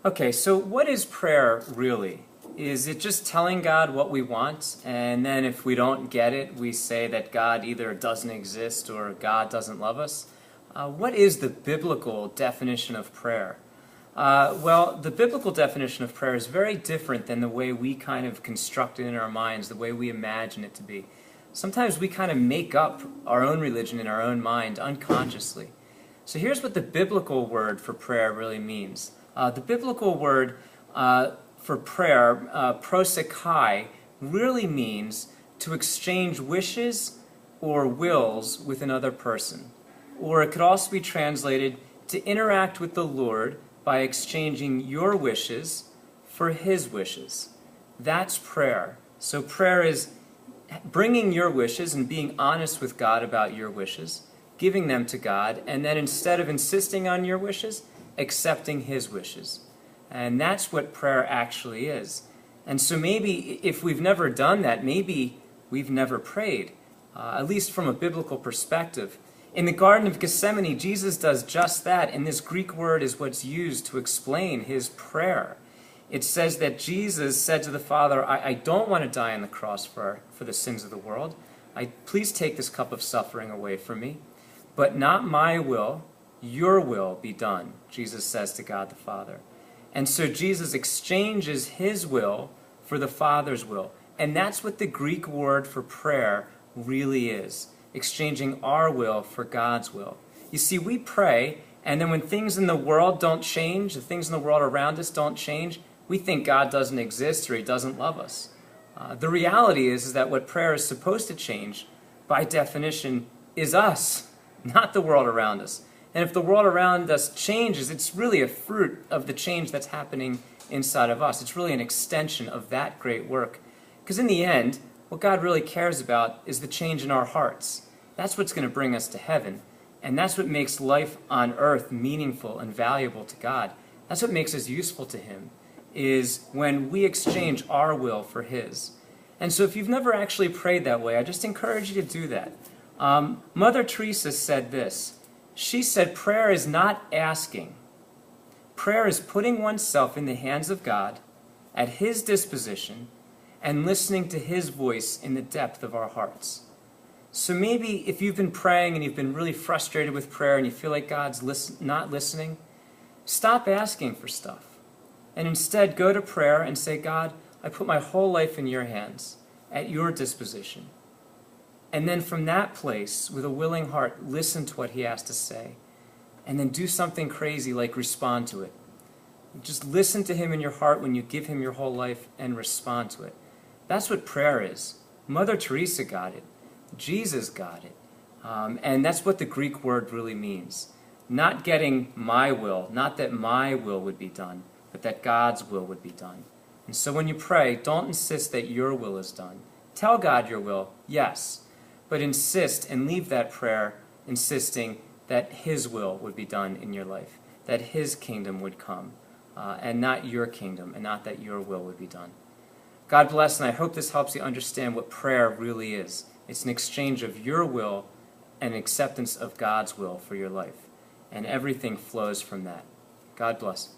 Okay, so what is prayer really? Is it just telling God what we want, and then if we don't get it, we say that God either doesn't exist or God doesn't love us? What is the biblical definition of prayer? Well, the biblical definition of prayer is very different than the way we kind of construct it in our minds, the way we imagine it to be. Sometimes we kind of make up our own religion in our own mind unconsciously. So here's what the biblical word for prayer really means. The biblical word for prayer, prosekai, really means to exchange wishes or wills with another person. Or it could also be translated to interact with the Lord by exchanging your wishes for His wishes. That's prayer. So prayer is bringing your wishes and being honest with God about your wishes, giving them to God, and then instead of insisting on your wishes, accepting His wishes. And that's what prayer actually is. And so maybe if we've never done that, maybe we've never prayed, at least from a biblical perspective. In the Garden of Gethsemane, Jesus does just that, and this Greek word is what's used to explain His prayer. It says that Jesus said to the Father, I don't want to die on the cross for the sins of the world. Please take this cup of suffering away from me. But not my will, your will be done, Jesus says to God the Father. And so Jesus exchanges His will for the Father's will. And that's what the Greek word for prayer really is, exchanging our will for God's will. You see, we pray, and then when things in the world don't change, the things in the world around us don't change, we think God doesn't exist or He doesn't love us. The reality is that what prayer is supposed to change, by definition, is us, not the world around us. And if the world around us changes, it's really a fruit of the change that's happening inside of us. It's really an extension of that great work. Because in the end, what God really cares about is the change in our hearts. That's what's going to bring us to heaven. And that's what makes life on earth meaningful and valuable to God. That's what makes us useful to Him, is when we exchange our will for His. And so if you've never actually prayed that way, I just encourage you to do that. Mother Teresa said this. She said, prayer is not asking. Prayer is putting oneself in the hands of God, at His disposition, and listening to His voice in the depth of our hearts. So maybe if you've been praying and you've been really frustrated with prayer and you feel like God's not listening, stop asking for stuff. And instead go to prayer and say, God, I put my whole life in your hands, at your disposition. And then from that place, with a willing heart, listen to what He has to say. And then do something crazy like respond to it. Just listen to Him in your heart when you give Him your whole life and respond to it. That's what prayer is. Mother Teresa got it. Jesus got it. And that's what the Greek word really means. Not getting my will, not that my will would be done, but that God's will would be done. And so when you pray, don't insist that your will is done. Tell God your will, yes. But insist and leave that prayer insisting that His will would be done in your life, that His kingdom would come, and not your kingdom, and not that your will would be done. God bless, and I hope this helps you understand what prayer really is. It's an exchange of your will and acceptance of God's will for your life, and everything flows from that. God bless.